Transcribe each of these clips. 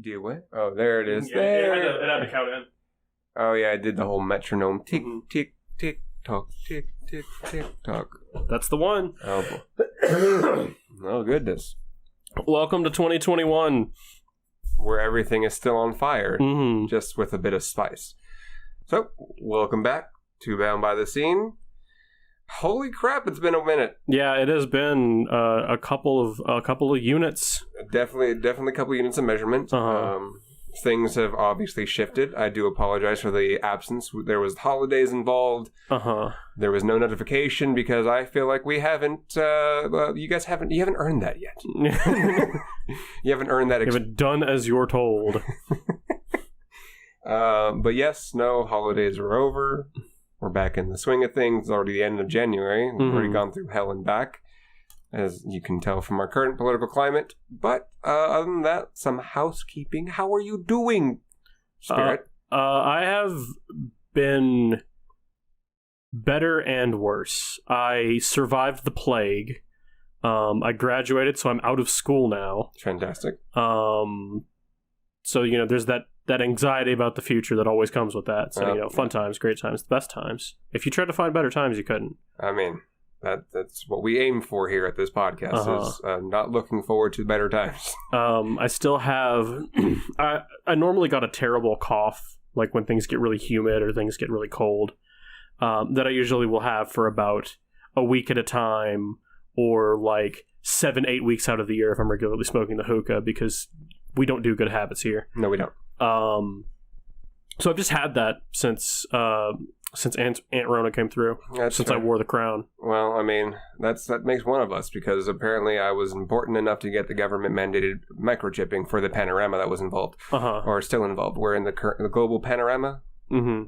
Do you what? Oh, there it is. Yeah, there. it had to count in. Oh, yeah, I did the whole metronome. Tick, tick, tick, tock, tick, tick, tick, tock. That's the one. Oh, boy. Oh, goodness. Welcome to 2021. Where everything is still on fire, Mm-hmm. just with a bit of spice. So, welcome back to Bound by the Scene. Holy crap, it's been a minute. Yeah, it has been a couple of units. Definitely a couple units of measurement. Things have obviously shifted. I do apologize for the absence. There was holidays involved. There was no notification because I feel like we haven't. You haven't earned that yet. You haven't earned that. You haven't done as you're told. But yes, no, holidays are over. We're back in the swing of things. It's already the end of January. We've already gone through hell and back, as you can tell from our current political climate. But other than that, some housekeeping. How are you doing, Spirit? I have been better and worse. I survived the plague. I graduated, so I'm out of school now. Fantastic. So, there's that anxiety about the future that always comes with that. So, fun times, great times, the best times. If you tried to find better times, you couldn't. I mean, that's what we aim for here at this podcast, is not looking forward to better times. I still have... I normally got a terrible cough, like when things get really humid or things get really cold, that I usually will have for about a week at a time, or like 7-8 weeks out of the year if I'm regularly smoking the hookah, because we don't do good habits here. No, we don't. So I've just had that since Aunt Rona came through. That's since fair. I wore the crown. Well, I mean, that makes one of us, because apparently I was important enough to get the government mandated microchipping for the panorama that was involved, or still involved. We're in the global panorama. Mm-hmm.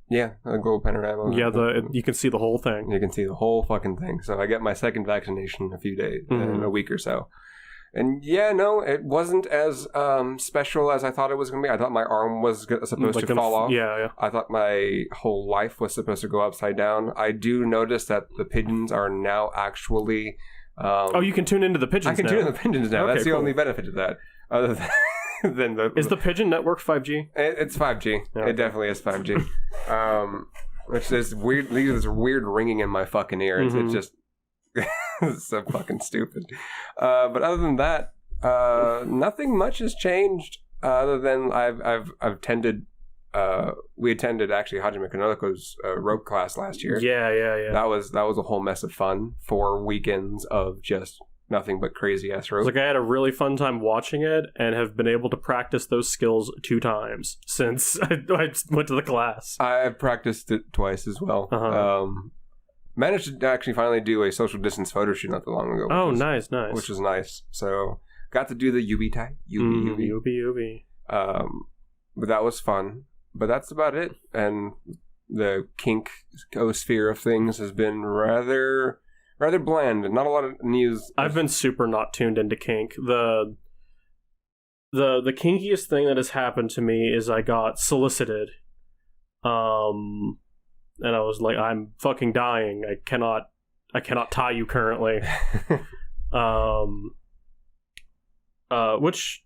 Yeah, the global panorama. Yeah, you can see the whole thing. You can see the whole fucking thing. So I get my second vaccination in a few days, in a week or so. And yeah, no, it wasn't as special as I thought it was going to be. I thought my arm was supposed to fall off. Yeah. I thought my whole life was supposed to go upside down. I do notice that the pigeons are now actually... you can tune into the pigeons now. I can tune into the pigeons now. Okay, that's the cool. only benefit of that. Other than Is the pigeon network 5G? It's 5G. Okay. It definitely is 5G. Which is weird. There's weird ringing in my fucking ear. It's just... It's so fucking stupid. But other than that, nothing much has changed. Other than I've attended. We attended actually Hajime Kanoko's rope class last year. Yeah. That was a whole mess of fun. 4 weekends of just nothing but crazy ass rope. It's like I had a really fun time watching it, and have been able to practice those skills 2 times since I went to the class. I practiced it twice as well. Managed to actually finally do a social distance photo shoot not that long ago. Nice. Which was nice. So, got to do the Ubi tie. Ubi. But that was fun. But that's about it. And the kink sphere of things has been rather bland. Not a lot of news. I've been super not tuned into kink. The kinkiest thing that has happened to me is I got solicited. And I was like, I'm fucking dying. I cannot tie you currently. Which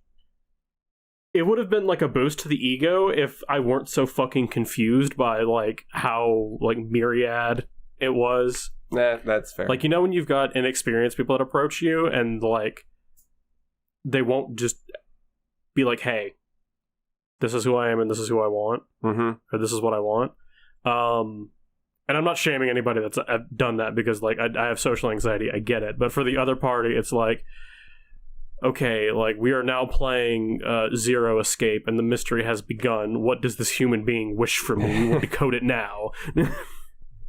it would have been like a boost to the ego if I weren't so fucking confused by like how like myriad it was. That's fair. Like, when you've got inexperienced people that approach you and like they won't just be like, hey, this is who I am and this is who I want, or this is what I want. And I'm not shaming anybody that's done that, because like I have social anxiety. I get it. But for the other party, it's like, okay, like we are now playing Zero Escape and the mystery has begun. What does this human being wish for me? We will decode it now.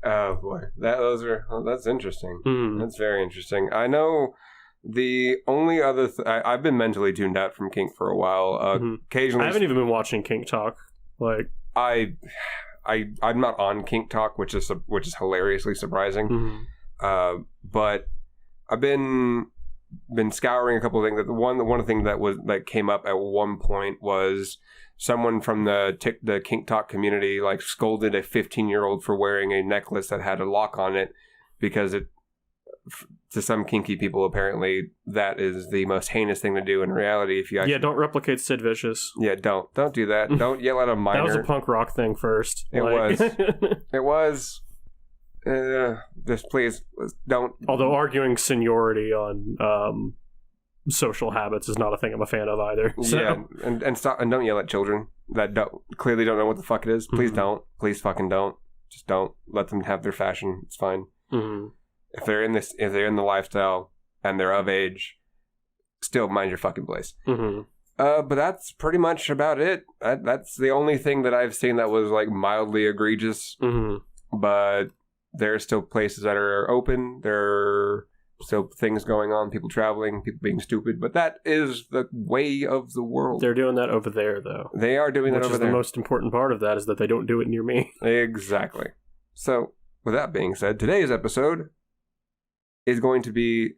Oh boy, that's interesting. That's very interesting. I know the only other I've been mentally tuned out from kink for a while. Occasionally, I haven't even been watching Kink Talk. Like I'm not on Kink Talk, which is hilariously surprising. But I've been scouring a couple of things. That one thing that came up at one point was someone from the Kink Talk community like scolded a 15-year-old for wearing a necklace that had a lock on it, because to some kinky people, apparently, that is the most heinous thing to do in reality. If you actually, don't replicate Sid Vicious. Yeah, don't do that. Don't yell at a minor. That was a punk rock thing first. It was. Just please don't. Although arguing seniority on social habits is not a thing I'm a fan of either. So. Yeah, and stop and don't yell at children that clearly don't know what the fuck it is. Please don't. Please fucking don't. Just don't let them have their fashion. It's fine. Mm-hmm. If they're in the lifestyle and they're of age, still mind your fucking place. Mm-hmm. But that's pretty much about it. That's the only thing that I've seen that was like mildly egregious. Mm-hmm. But there are still places that are open. There are still things going on, people traveling, people being stupid. But that is the way of the world. They're doing that over there, though. They are doing that over there. The most important part of that is that they don't do it near me. Exactly. So, with that being said, today's episode is going to be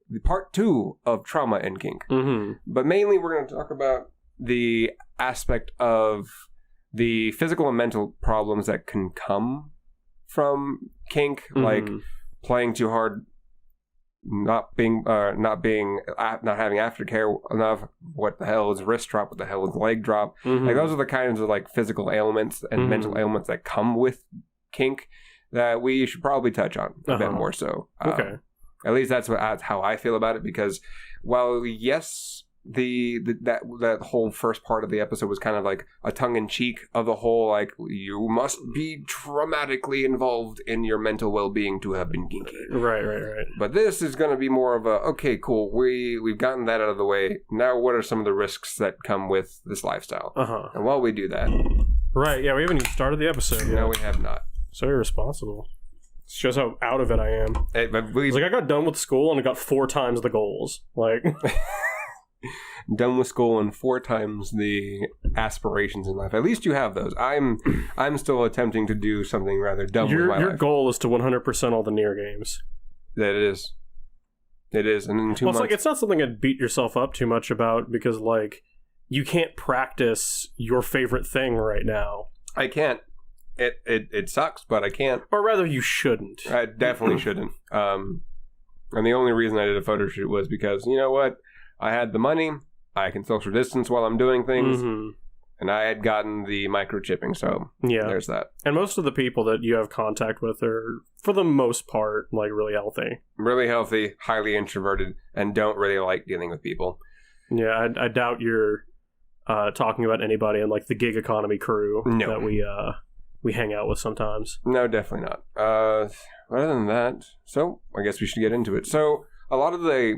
the part 2 of Trauma and Kink. Mm-hmm. But mainly we're going to talk about the aspect of the physical and mental problems that can come from kink, like playing too hard, not having aftercare enough. What the hell is wrist drop? What the hell is leg drop? Like those are the kinds of like physical ailments and mental ailments that come with kink that we should probably touch on a bit more so. Okay. At least that's how I feel about it, because while yes, that whole first part of the episode was kind of like a tongue-in-cheek of the whole, like, you must be traumatically involved in your mental well-being to have been kinky. Right. But this is going to be more of a, okay, cool, we've gotten that out of the way. Now what are some of the risks that come with this lifestyle? And while we do that... Right, yeah, we haven't even started the episode yet. No, we have not. So irresponsible. It shows how out of it I am. It's like, I got done with school and I got 4 times the goals. Like... Done with school and 4 times the aspirations in life. At least you have those. I'm still attempting to do something rather dumb with my life. Your goal is to 100% all the near games. That it is. It is. And in 2 months... It's like, it's not something I'd beat yourself up too much about, because, like, you can't practice your favorite thing right now. I can't. It sucks, but I can't. Or rather, you shouldn't. I definitely shouldn't. And the only reason I did a photo shoot was because, you know what? I had the money, I can social distance while I'm doing things, and I had gotten the microchipping, so there's that. And most of the people that you have contact with are, for the most part, like, really healthy. Really healthy, highly introverted, and don't really like dealing with people. Yeah, I doubt you're talking about anybody in, like, the gig economy crew that we hang out with sometimes. No, definitely not. Other than that, so I guess we should get into it. So a lot of the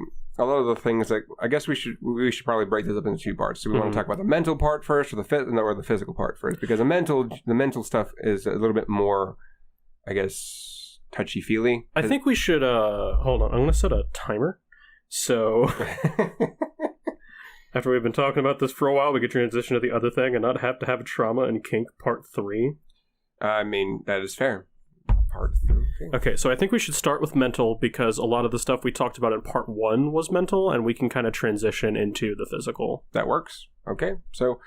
things that I guess we should probably break this up into 2 parts. Do we want to talk about the mental part first, or the physical part first? Because the mental stuff is a little bit more, I guess, touchy feely. I think we should hold on. I'm going to set a timer. So after we've been talking about this for a while, we could transition to the other thing and not have to have Trauma and Kink Part 3. I mean, that is fair. Part 3. Okay, so I think we should start with mental, because a lot of the stuff we talked about in Part 1 was mental, and we can kind of transition into the physical. That works. Okay, so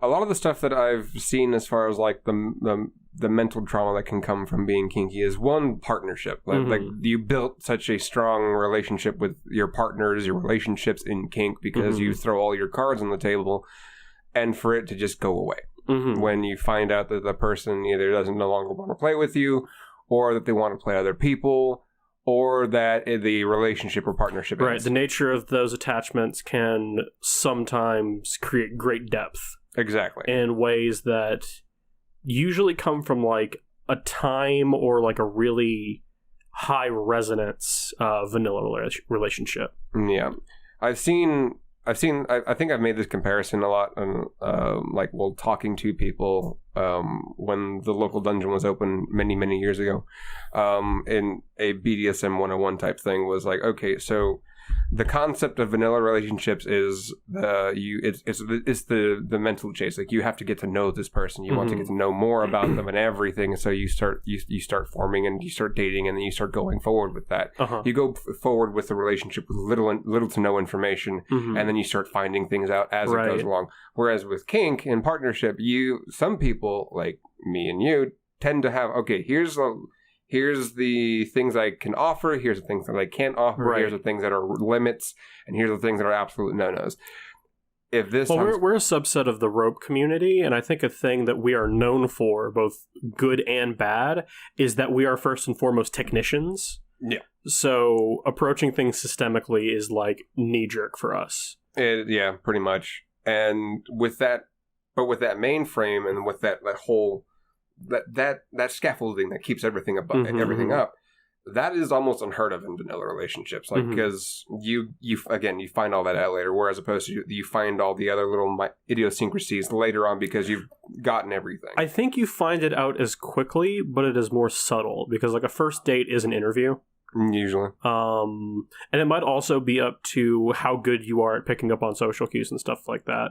a lot of the stuff that I've seen as far as like the mental trauma that can come from being kinky is one, partnership. Like you built such a strong relationship with your partners, your relationships in kink, because you throw all your cards on the table, and for it to just go away. When you find out that the person either doesn't no longer want to play with you, or that they want to play other people, or that the relationship or partnership ends. Right, the nature of those attachments can sometimes create great depth. Exactly. In ways that usually come from, like, a time or, like, a really high resonance vanilla relationship. Yeah. I think I've made this comparison a lot, like, while talking to people when the local dungeon was open many years ago, in a BDSM 101 type thing, was like, okay, so the concept of vanilla relationships is the mental chase. Like, you have to get to know this person. You want to get to know more about them and everything. So you start forming, and you start dating, and then you start going forward with that. You go forward with the relationship with little to no information, and then you start finding things out as it goes along. Whereas with kink and partnership, some people like me and you tend to have, okay, here's here's the things I can offer, here's the things that I can't offer, here's the things that are limits, and here's the things that are absolute no-nos. If this we're a subset of the rope community, and I think a thing that we are known for, both good and bad, is that we are first and foremost technicians. Yeah. So approaching things systemically is like knee-jerk for us. Yeah, pretty much. And with that mainframe and with that whole that scaffolding that keeps everything up, that is almost unheard of in vanilla relationships. Like, because you find all that out later, whereas opposed to you find all the other little idiosyncrasies later on because you've gotten everything. I think you find it out as quickly, but it is more subtle because like a first date is an interview. Usually. And it might also be up to how good you are at picking up on social cues and stuff like that.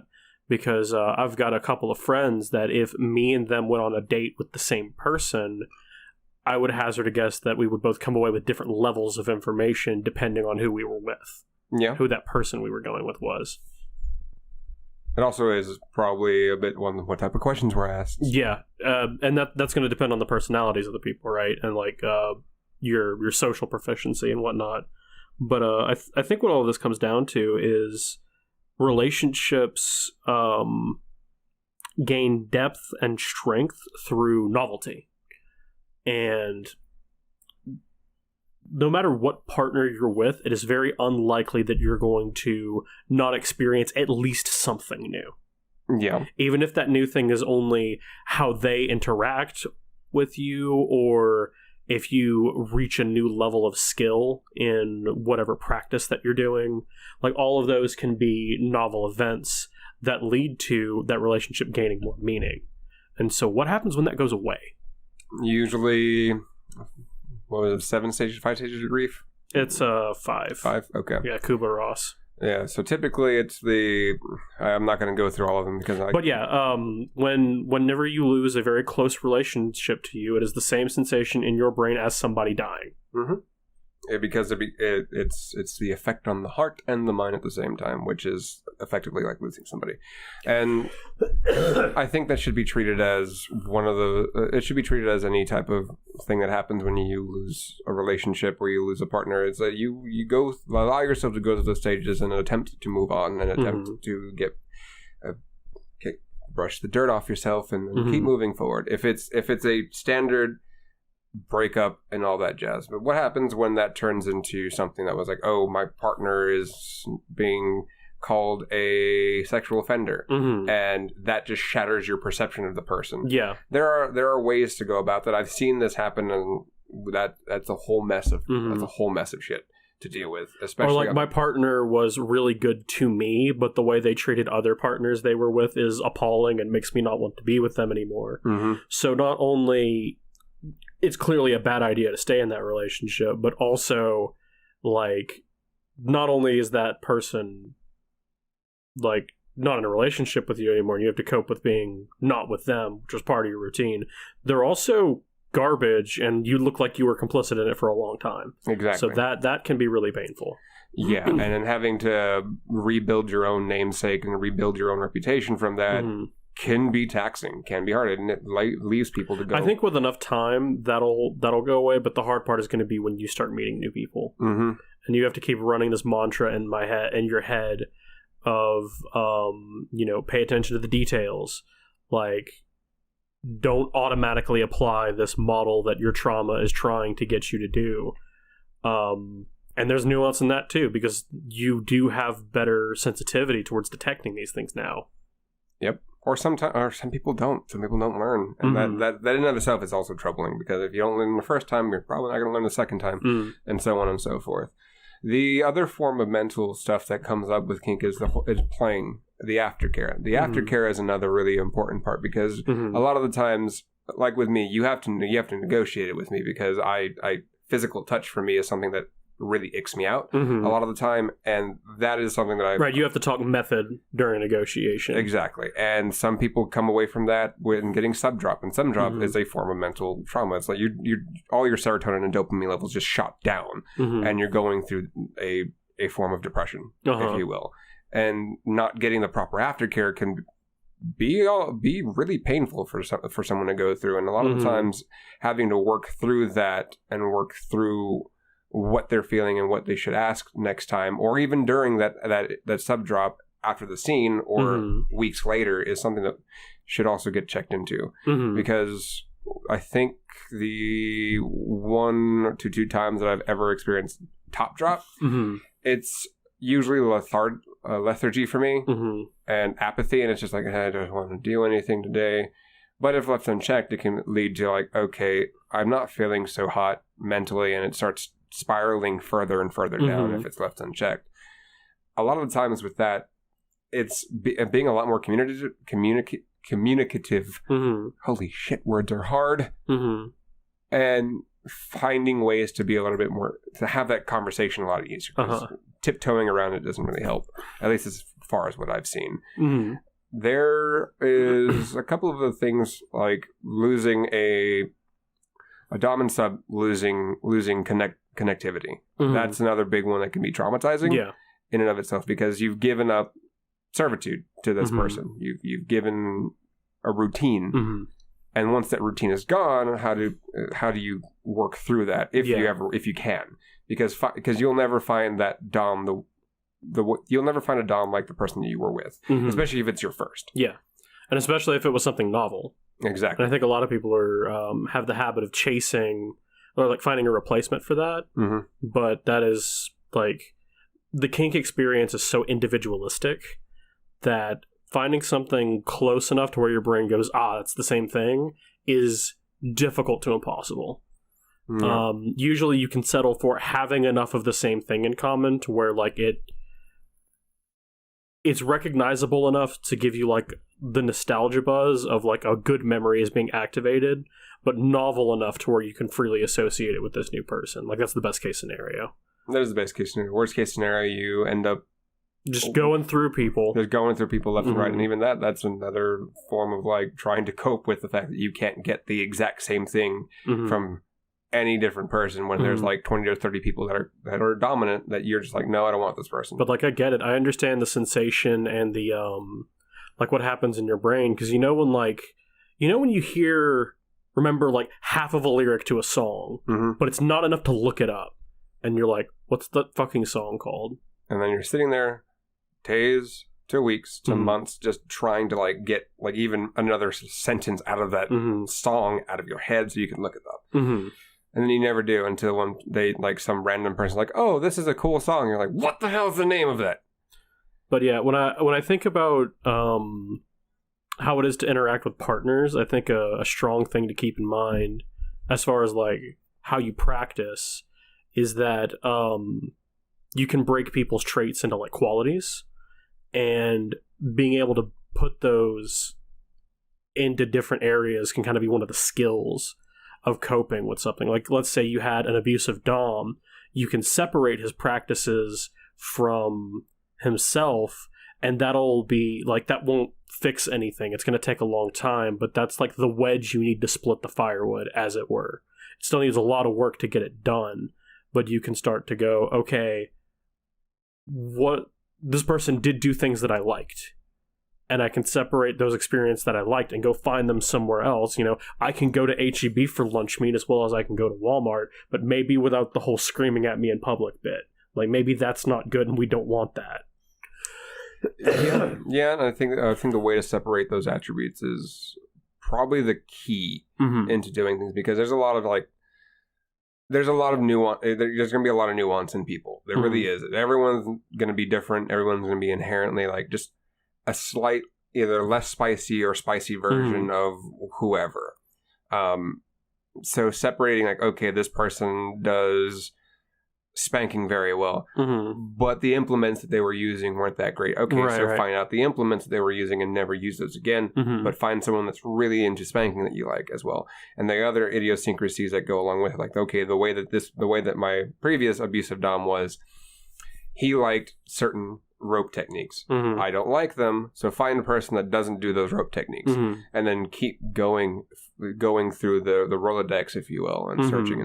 Because I've got a couple of friends that if me and them went on a date with the same person, I would hazard a guess that we would both come away with different levels of information depending on who we were with. Yeah. Who that person we were going with was. It also is probably a bit what type of questions were asked. Yeah. And that's going to depend on the personalities of the people, right? And like your social proficiency and whatnot. But I think what all of this comes down to is relationships gain depth and strength through novelty. And no matter what partner you're with, it is very unlikely that you're going to not experience at least something new. Yeah. Even if that new thing is only how they interact with you, or if you reach a new level of skill in whatever practice that you're doing, like all of those can be novel events that lead to that relationship gaining more meaning. And so what happens when that goes away? Usually, what was it, 5 stages of grief? It's 5. 5? Okay. Yeah, Kubler-Ross. Yeah, so typically it's I'm not going to go through all of them because But yeah, whenever you lose a very close relationship to you, it is the same sensation in your brain as somebody dying. Mm-hmm. Because it's the effect on the heart and the mind at the same time, which is effectively like losing somebody. And I think that should be treated as it should be treated as any type of thing that happens when you lose a relationship or you lose a partner. It's that you allow yourself to go through those stages in an attempt to move on, and attempt to brush the dirt off yourself and keep moving forward. If it's a standard breakup and all that jazz. But what happens when that turns into something that was like, oh, my partner is being called a sexual offender, and that just shatters your perception of the person? Yeah, there are ways to go about that. I've seen this happen, and that's a whole mess of shit to deal with. Especially, or like my partner was really good to me, but the way they treated other partners they were with is appalling and makes me not want to be with them anymore. So not only it's clearly a bad idea to stay in that relationship, but also, like, not only is that person, like, not in a relationship with you anymore, and you have to cope with being not with them, which was part of your routine, they're also garbage, and you look like you were complicit in it for a long time. Exactly. So that can be really painful. Yeah, and then having to rebuild your own namesake and rebuild your own reputation from that can be taxing, can be hard, and it leaves people to go. I think with enough time, that'll go away, but the hard part is going to be when you start meeting new people. And you have to keep running this mantra in your head of, pay attention to the details. Like, don't automatically apply this model that your trauma is trying to get you to do. And there's nuance in that too, because you do have better sensitivity towards detecting these things now. Yep. Or some people don't. Some people don't learn. And that in and of itself is also troubling, because if you don't learn the first time, you're probably not going to learn the second time, and so on and so forth. The other form of mental stuff that comes up with kink is playing, the aftercare. The aftercare is another really important part, because a lot of the times, like with me, you have to negotiate it with me, because physical touch for me is something that really icks me out a lot of the time, and that is something that you have to talk method during a negotiation. Exactly. And some people come away from that with getting sub drop, and sub drop is a form of mental trauma. It's like you all your serotonin and dopamine levels just shot down, and you're going through a form of depression, if you will, and not getting the proper aftercare can be really painful for someone to go through, and a lot of the times having to work through that and work through what they're feeling and what they should ask next time, or even during that sub drop after the scene or weeks later, is something that should also get checked into, because I think the 1 to 2 times that I've ever experienced top drop, it's usually lethargy for me and apathy, and it's just like, I don't want to do anything today. But if left unchecked, it can lead to like, okay, I'm not feeling so hot mentally, and it starts spiraling further and further down if it's left unchecked. A lot of the times with that, it's being a lot more communicative. Holy shit, words are hard. And finding ways to be a little bit more, to have that conversation a lot easier. Tiptoeing around it doesn't really help, at least as far as what I've seen. There is a couple of the things, like losing a dom and sub losing connectivity. That's another big one that can be traumatizing in and of itself, because you've given up servitude to this person. You've given a routine, and once that routine is gone, how do you work through that if you can? Because you'll never find that dom you'll never find a dom like the person that you were with, especially if it's your first. Yeah, and especially if it was something novel. Exactly. And I think a lot of people have the habit of chasing or like finding a replacement for that. But that is like, the kink experience is so individualistic that finding something close enough to where your brain goes, it's the same thing, is difficult to impossible. Usually you can settle for having enough of the same thing in common to where like it's recognizable enough to give you like the nostalgia buzz of like a good memory is being activated, but novel enough to where you can freely associate it with this new person. Like, that's the best case scenario. That is the best case scenario. Worst case scenario, you end up just going through people. Just going through people left and right. And even that's another form of like trying to cope with the fact that you can't get the exact same thing from any different person when there's like 20 to 30 people that are dominant, that you're just like, no, I don't want this person. But like, I get it. I understand the sensation and the like what happens in your brain, because when you remember like half of a lyric to a song, but it's not enough to look it up, and you're like, what's the fucking song called? And then you're sitting there days to weeks to months just trying to like get like even another sentence out of that song out of your head so you can look it up. And then you never do until when they, like, some random person like, oh, this is a cool song. You're like, what the hell is the name of that? But yeah, when I think about how it is to interact with partners, I think a strong thing to keep in mind as far as like how you practice is that you can break people's traits into like qualities, and being able to put those into different areas can kind of be one of the skills of coping with something. Like, let's say you had an abusive dom, you can separate his practices from himself, and that'll be like, that won't fix anything. It's going to take a long time, but that's like the wedge you need to split the firewood, as it were. It still needs a lot of work to get it done, but you can start to go, okay, this person did do things that I liked, and I can separate those experiences that I liked and go find them somewhere else. I can go to H-E-B for lunch meat as well as I can go to Walmart, but maybe without the whole screaming at me in public bit. Like, maybe that's not good, and we don't want that. Yeah, and I think the way to separate those attributes is probably the key into doing things, because there's a lot of nuance. There's going to be a lot of nuance in people. There really is. Everyone's going to be different. Everyone's going to be inherently like just a slight, either less spicy or spicy version of whoever. So separating like, okay, this person does spanking very well, but the implements that they were using weren't that great. Okay, find out the implements that they were using and never use those again, but find someone that's really into spanking that you like as well. And the other idiosyncrasies that go along with it, like, okay, the way that my previous abusive dom was, he liked certain rope techniques. I don't like them, so find a person that doesn't do those rope techniques, and then keep going through the Rolodex, if you will, and searching,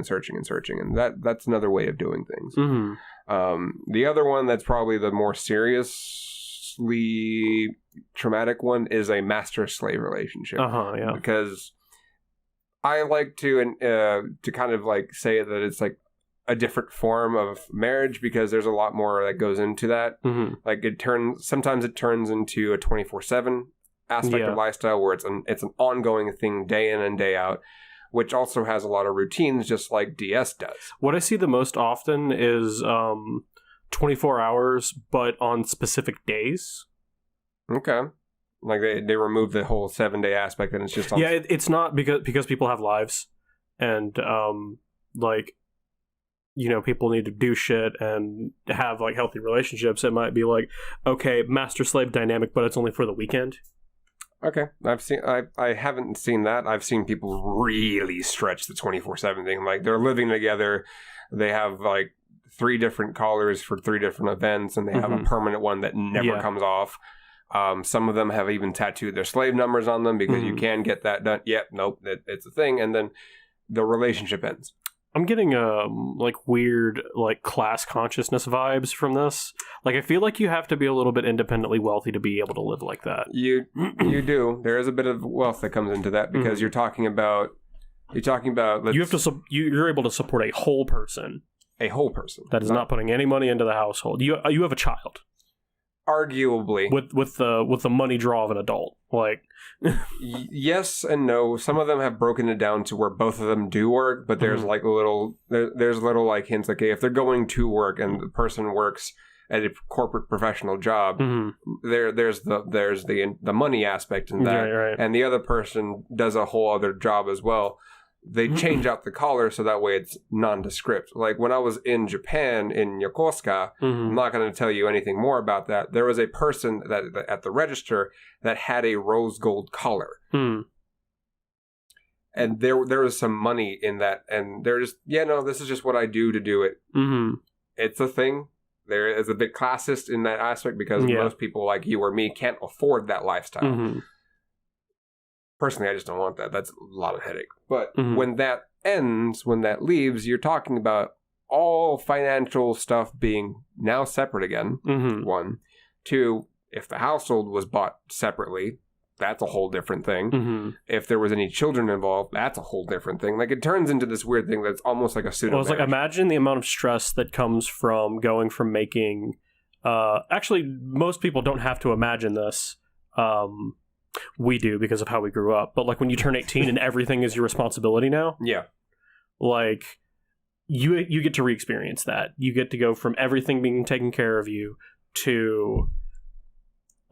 and that's another way of doing things. The other one that's probably the more serious mostly traumatic one is a master-slave relationship. Yeah. Because I like to kind of like say that it's like a different form of marriage because there's a lot more that goes into that. Mm-hmm. Like sometimes it turns into a 24/7 aspect of lifestyle where it's an ongoing thing day in and day out, which also has a lot of routines just like DS does. What I see the most often is 24 hours, but on specific days. Okay. Like they remove the whole 7-day aspect and it's just on... Yeah, it's not because people have lives and like, you know, people need to do shit and have like healthy relationships. It might be like, okay, master-slave dynamic, but it's only for the weekend. Okay, I haven't seen that. I've seen people really stretch the 24/7 thing. Like they're living together, they have like 3 different collars for 3 different events, and they have a permanent one that never comes off. Some of them have even tattooed their slave numbers on them because you can get that done. Yep, nope, it's a thing, and then the relationship ends. I'm getting like weird like class consciousness vibes from this. Like I feel like you have to be a little bit independently wealthy to be able to live like that. You do. There is a bit of wealth that comes into that because you're talking about you're able to support a whole person. A whole person that is not putting any money into the household. You have a child. Arguably, with the money draw of an adult, like yes and no. Some of them have broken it down to where both of them do work, but there's like there's little like hints like, hey, if they're going to work and the person works at a corporate professional job, there's the money aspect in that, right. And the other person does a whole other job as well. They change out the collar so that way it's nondescript. Like when I was in Japan, in Yokosuka, I'm not going to tell you anything more about that. There was a person that at the register that had a rose gold collar. And there was some money in that. And they're just, this is just what I do to do it. It's a thing. There is a bit classist in that aspect because most people like you or me can't afford that lifestyle. Personally, I just don't want that. That's a lot of headache. But when that ends, when that leaves, you're talking about all financial stuff being now separate again. 1. 2, if the household was bought separately, that's a whole different thing. If there was any children involved, that's a whole different thing. Like it turns into this weird thing that's almost like a pseudo. Well, it's like imagine the amount of stress that comes from going from making. Actually, most people don't have to imagine this. We do because of how we grew up. But like when you turn 18 and everything is your responsibility now. Yeah. Like you get to re-experience that. You get to go from everything being taken care of you to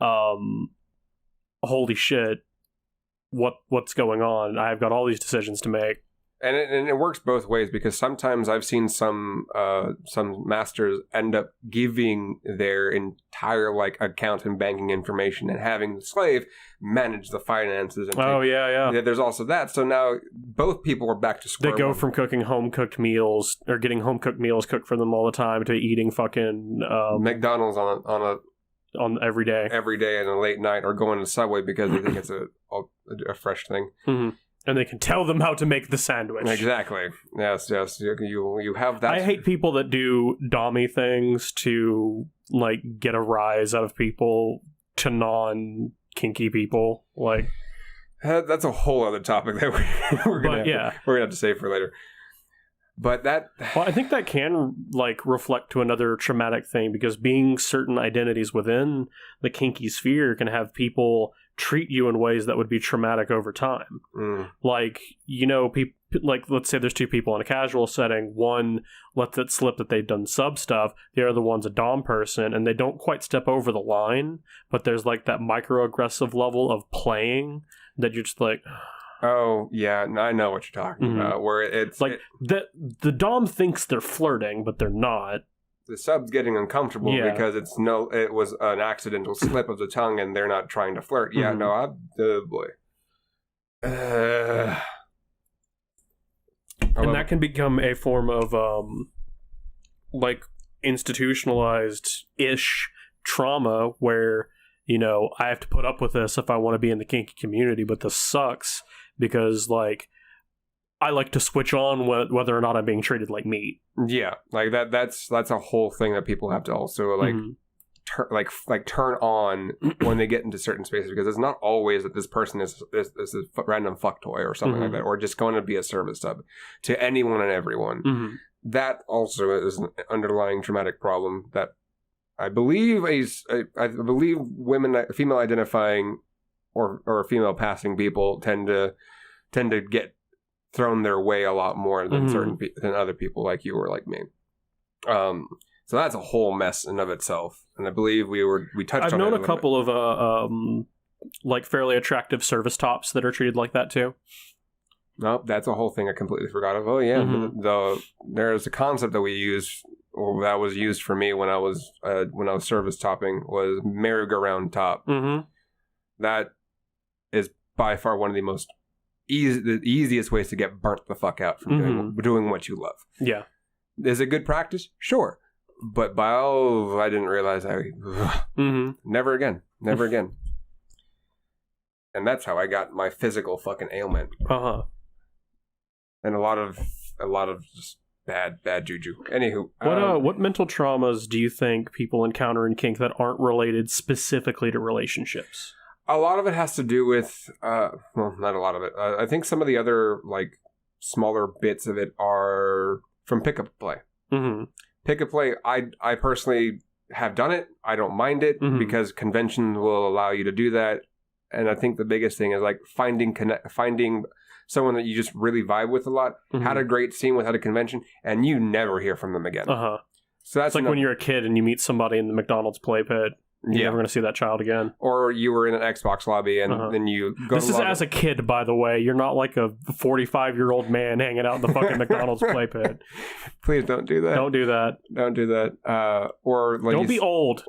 holy shit, what's going on? I've got all these decisions to make. And it works both ways because sometimes I've seen some masters end up giving their entire like account and banking information and having the slave manage the finances. And there's also that. So now both people are back to square one. They go from cooking home-cooked meals or getting home-cooked meals cooked for them all the time to eating fucking McDonald's on every day and a late night, or going to Subway because they think it's a fresh thing. And they can tell them how to make the sandwich. Exactly. Yes. You have that. I hate people that do dommy things to like get a rise out of people to non-kinky people. Like that's a whole other topic that we're gonna have to save for later. But I think that can like reflect to another traumatic thing because being certain identities within the kinky sphere can have people treat you in ways that would be traumatic over time. Like, like let's say there's 2 people in a casual setting. One lets it slip that they've done sub stuff. The other one's a dom person, and they don't quite step over the line. But there's like that microaggressive level of playing that you're just like. Oh yeah, I know what you're talking about. Where it's like the dom thinks they're flirting, but they're not. The sub's getting uncomfortable because it was an accidental slip of the tongue, and they're not trying to flirt. Yeah, no, boy. And that can become a form of like institutionalized-ish trauma where I have to put up with this if I want to be in the kinky community, but this sucks. Because, like, I like to switch on whether or not I'm being treated like meat. Yeah, like that's a whole thing that people have to also, like, turn on when they get into certain spaces, because it's not always that this person is a random fuck toy or something like that, or just going to be a service sub to anyone and everyone. That also is an underlying traumatic problem that I believe women, female identifying or female passing people tend to get thrown their way a lot more than than other people like you or like me. So that's a whole mess in of itself, and I believe we touched on it. I've known a couple of like fairly attractive service tops that are treated like that too. Nope, that's a whole thing I completely forgot of. Oh yeah, there's a concept that we use, or that was used for me when I was service topping, was merry-go-round top. That is by far one of the easiest ways to get burnt the fuck out from doing what you love. Yeah. Is it good practice? Sure. But I didn't realize never again. And that's how I got my physical fucking ailment. And a lot of just bad juju. Anywho, what mental traumas do you think people encounter in kink that aren't related specifically to relationships? A lot of it has to do with well, not a lot of it. I think some of the other like smaller bits of it are from pickup play. Pickup play, I personally have done it. I don't mind it because convention will allow you to do that. And I think the biggest thing is like finding someone that you just really vibe with a lot, had a great scene with at a convention, and you never hear from them again. So that's like when you're a kid and you meet somebody in the McDonald's play pit. You're never going to see that child again. Or you were in an Xbox lobby and then you go This is as a kid, by the way. You're not like a 45-year-old man hanging out in the fucking McDonald's play pit. Please don't do that. Don't do that. Don't do that. Or like don't be old.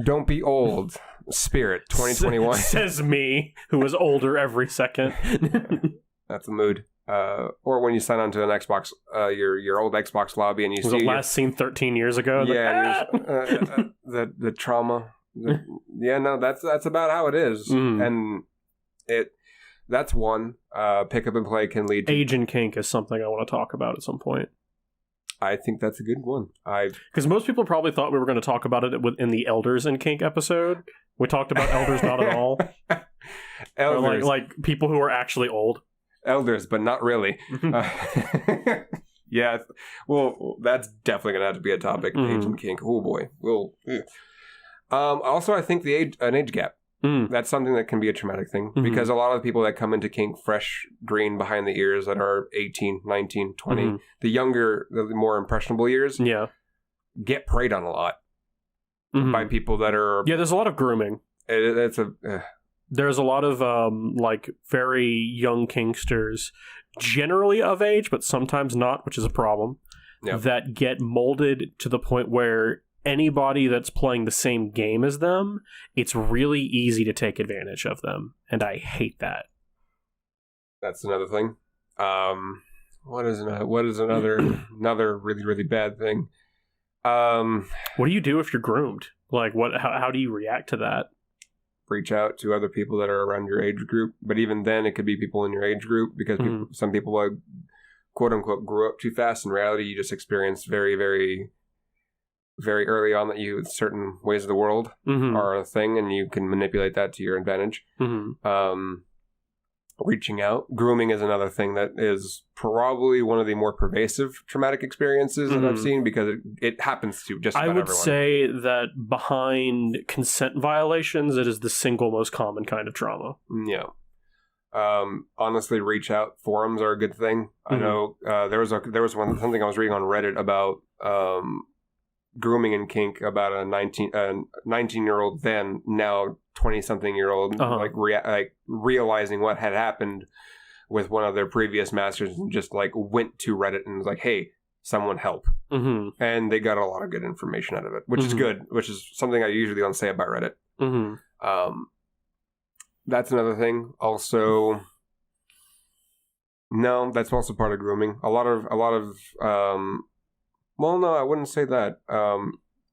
Don't be old. Spirit 2021. Says me, who was older every second. That's the mood. Or when you sign on to an Xbox, your old Xbox lobby, and you see the last seen 13 years ago. Yeah, the trauma. That's about how it is, and that's one. Pick up and play can lead to age and kink is something I want to talk about at some point. I think that's a good one. Because most people probably thought we were going to talk about it in the Elders and Kink episode. We talked about elders not at all. Elders, like people who are actually old. Elders, but not really. Yeah, well, that's definitely gonna have to be a topic. Age and kink. Oh boy. Also, I think an age gap. That's something that can be a traumatic thing because a lot of the people that come into kink fresh, green behind the ears that are 18, 19, 20, the younger, the more impressionable years, get preyed on a lot by people that are. Yeah, there's a lot of grooming. There's a lot of like very young kinksters, generally of age, but sometimes not, which is a problem, that get molded to the point where anybody that's playing the same game as them, it's really easy to take advantage of them. And I hate that. That's another thing. What is another really, really bad thing? What do you do if you're groomed? Like, how do you react to that? Reach out to other people that are around your age group, but even then it could be people in your age group because some people quote unquote grew up too fast. In reality, you just experienced very, very, very early on that certain ways of the world are a thing, and you can manipulate that to your advantage. Reaching out, grooming is another thing that is probably one of the more pervasive traumatic experiences that I've seen because it happens to just about everyone. I would say that behind consent violations, it is the single most common kind of trauma. Yeah. Honestly, reach out forums are a good thing. I know there was something I was reading on Reddit about grooming and kink about a 19-year-old then, now 20-something-year-old, like realizing what had happened with one of their previous masters and just like went to Reddit and was like, hey, someone help. And they got a lot of good information out of it, which is good, which is something I usually don't say about Reddit. That's another thing. Also, no, that's also part of grooming. A lot of well, no, I wouldn't say that.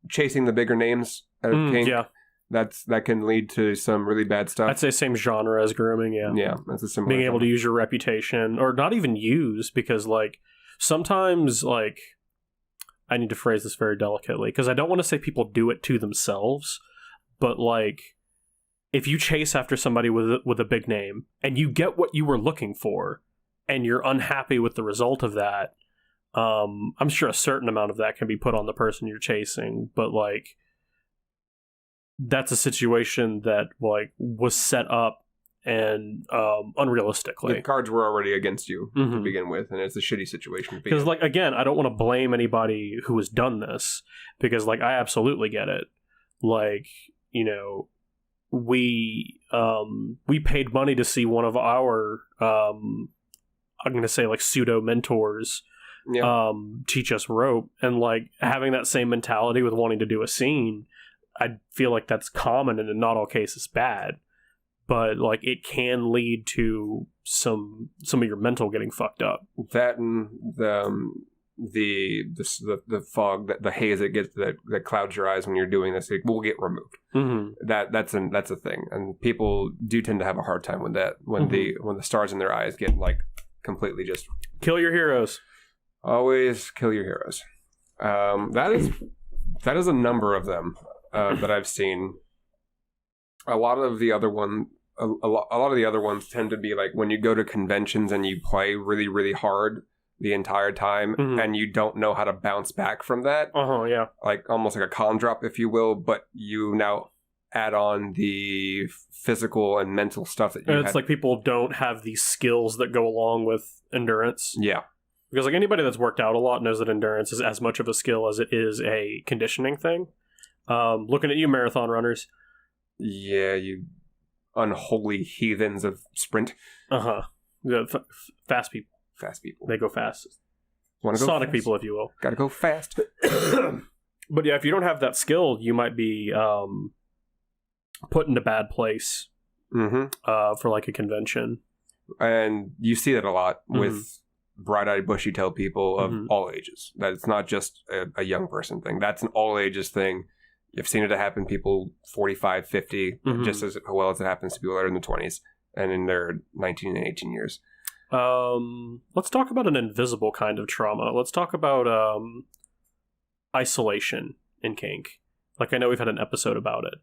Chasing the bigger names of kink, that can lead to some really bad stuff. I'd say same genre as grooming, Yeah, that's a similar being able to use your reputation, or not even use, because like sometimes like I need to phrase this very delicately, because I don't want to say people do it to themselves, but like, if you chase after somebody with a big name and you get what you were looking for and you're unhappy with the result of that, I'm sure a certain amount of that can be put on the person you're chasing, but like, that's a situation that like was set up and unrealistically. The cards were already against you to begin with, and it's a shitty situation. Because like, again, I don't want to blame anybody who has done this, because like, I absolutely get it. Like, you know, we paid money to see one of our I'm gonna say like pseudo mentors teach us rope, and like having that same mentality with wanting to do a scene, I feel like that's common and in not all cases bad, but like it can lead to some of your mental getting fucked up. That and the fog, the haze that gets that clouds your eyes when you're doing this, it will get removed. That's a thing, and people do tend to have a hard time with that when the stars in their eyes get like completely just kill your heroes. Always kill your heroes. That is a number of them that I've seen. A lot of the other ones tend to be like when you go to conventions and you play really, really hard the entire time, and you don't know how to bounce back from that. Like almost like a con drop, if you will, but you now add on the physical and mental stuff that you It's like people don't have these skills that go along with endurance. Yeah. Because like anybody that's worked out a lot knows that endurance is as much of a skill as it is a conditioning thing. Looking at you, marathon runners. Yeah, you unholy heathens of sprint. Fast people. Fast people. They go fast. Sonic fast. People, if you will. Gotta go fast. But yeah, if you don't have that skill, you might be put in a bad place for like a convention. And you see that a lot with bright-eyed, bushy-tailed people of all ages. That it's not just a young person thing. That's an all-ages thing. You've seen it happen to people 45, 50, just as well as it happens to people that are in the 20s and in their 19 and 18 years. Let's talk about an invisible kind of trauma. Let's talk about isolation in kink. Like, I know we've had an episode about it,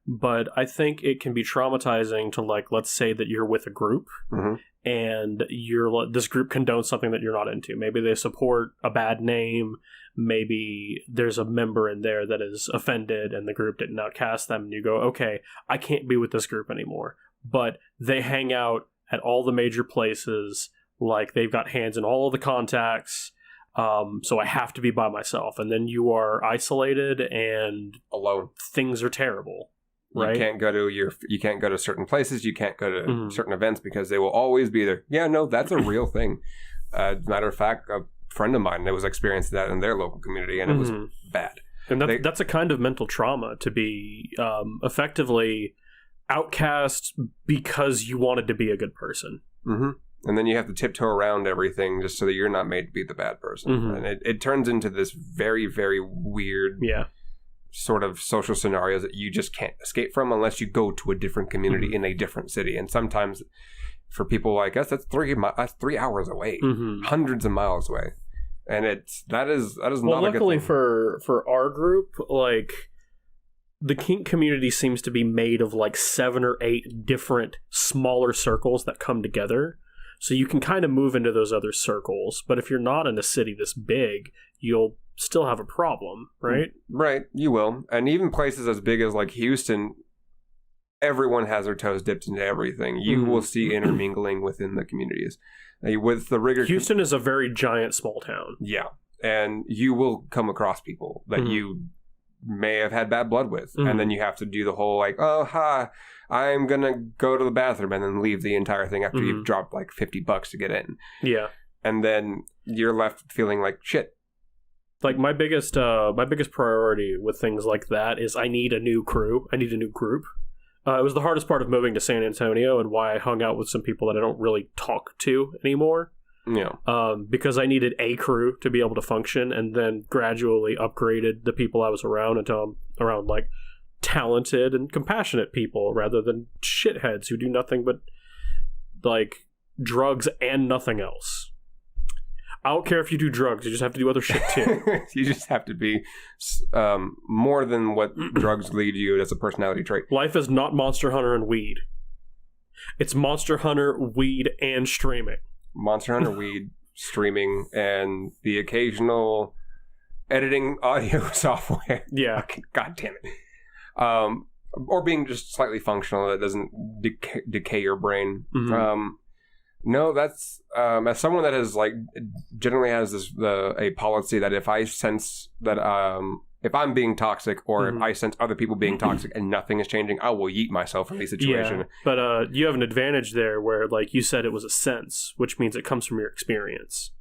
but I think it can be traumatizing to, like, let's say that you're with a group and this group condones something that you're not into. Maybe they support a bad name. Maybe there's a member in there that is offended and the group didn't outcast them, and you go, okay, I can't be with this group anymore. But they hang out at all the major places, like they've got hands in all of the contacts, so I have to be by myself. And then you are isolated and alone. Things are terrible, right? You can't go to certain places, you can't go to certain events because they will always be there. Yeah, no, that's a real thing. Matter of fact, a friend of mine that was experiencing that in their local community, and it was bad. And that's a kind of mental trauma, to be effectively outcast because you wanted to be a good person. And then you have to tiptoe around everything just so that you're not made to be the bad person. And it turns into this very, very weird sort of social scenarios that you just can't escape from unless you go to a different community in a different city. And sometimes for people like us, that's 3 hours away, hundreds of miles away. And that is not a good thing. Well, luckily for our group, like, the kink community seems to be made of like 7 or 8 different smaller circles that come together. So you can kind of move into those other circles. But if you're not in a city this big, you'll still have a problem, right? Right, you will. And even places as big as like Houston, everyone has their toes dipped into everything. You will see intermingling within the communities. With the rigor, Houston is a very giant small town. Yeah. And you will come across people that you may have had bad blood with, and then you have to do the whole like, oh, hi, I'm gonna go to the bathroom, and then leave the entire thing after you've dropped like $50 to get in. Yeah, and then you're left feeling like shit. Like my biggest priority with things like that is I need a new crew. I need a new group. It was the hardest part of moving to San Antonio and why I hung out with some people that I don't really talk to anymore. Yeah. Because I needed a crew to be able to function, and then gradually upgraded the people I was around until I'm around like talented and compassionate people rather than shitheads who do nothing but like drugs and nothing else. I don't care if you do drugs. You just have to do other shit too. You just have to be more than what drugs lead you as a personality trait. Life is not Monster Hunter and weed. It's Monster Hunter, weed, and streaming. Monster Hunter, weed, streaming, and the occasional editing audio software. Yeah. God damn it. Or being just slightly functional that doesn't decay your brain. Mm-hmm. No, that's as someone that has generally has a policy that if I sense that if I'm being toxic or if I sense other people being toxic and nothing is changing, I will yeet myself from the situation. Yeah, but you have an advantage there where, like you said, it was a sense, which means it comes from your experience.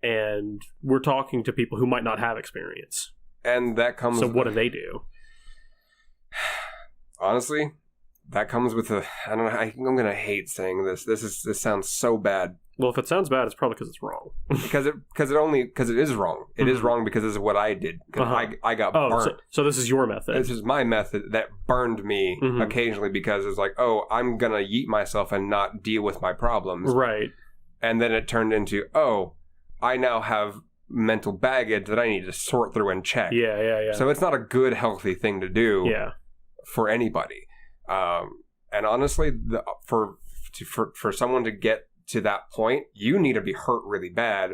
And we're talking to people who might not have experience. And that comes... So what do they do? Honestly, that comes with I don't know, I'm going to hate saying this. This sounds so bad. Well, if it sounds bad, it's probably because it's wrong. because it is wrong. It is wrong because this is what I did. I got burnt. So this is your method. This is my method that burned me occasionally because it's like, oh, I'm going to yeet myself and not deal with my problems. Right. And then it turned into, oh, I now have mental baggage that I need to sort through and check. Yeah. So it's not a good, healthy thing to do for anybody. And honestly, for someone to get to that point, you need to be hurt really bad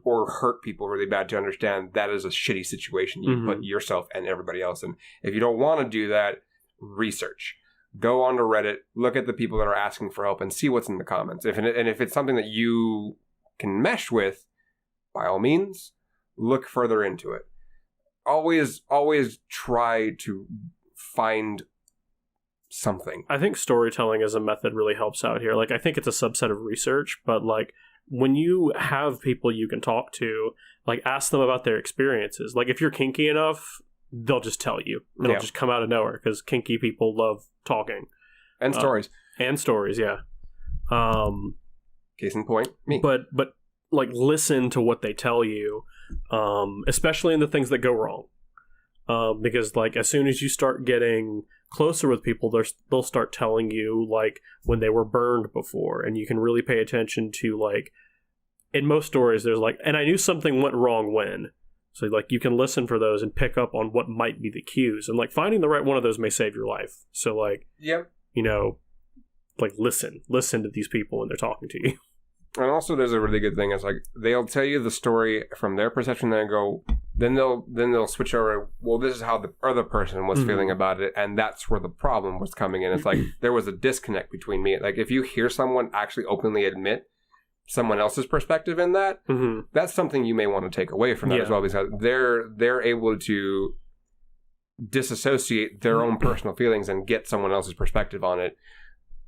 or hurt people really bad to understand that is a shitty situation you put yourself and everybody else in. If you don't want to do that, research. Go onto Reddit, look at the people that are asking for help and see what's in the comments. If it's something that you can mesh with, by all means, look further into it. Always try to find something. I think storytelling as a method really helps out here. Like, I think it's a subset of research, but like when you have people you can talk to, like ask them about their experiences. Like if you're kinky enough, they'll just tell you. It'll just come out of nowhere because kinky people love talking. And stories. And stories, yeah. Case in point, me. But like listen to what they tell you, especially in the things that go wrong. Because like as soon as you start getting closer with people, they'll start telling you like when they were burned before, and you can really pay attention to like in most stories there's like, and I knew something went wrong when. So like you can listen for those and pick up on what might be the cues, and like finding the right one of those may save your life. So like, you know, like listen to these people when they're talking to you. And also there's a really good thing. It's like they'll tell you the story from their perception and then they'll switch over. Well, this is how the other person was feeling about it, and that's where the problem was coming in. It's like there was a disconnect between me. Like if you hear someone actually openly admit someone else's perspective in that, that's something you may want to take away from that as well, because they're able to disassociate their own personal feelings and get someone else's perspective on it.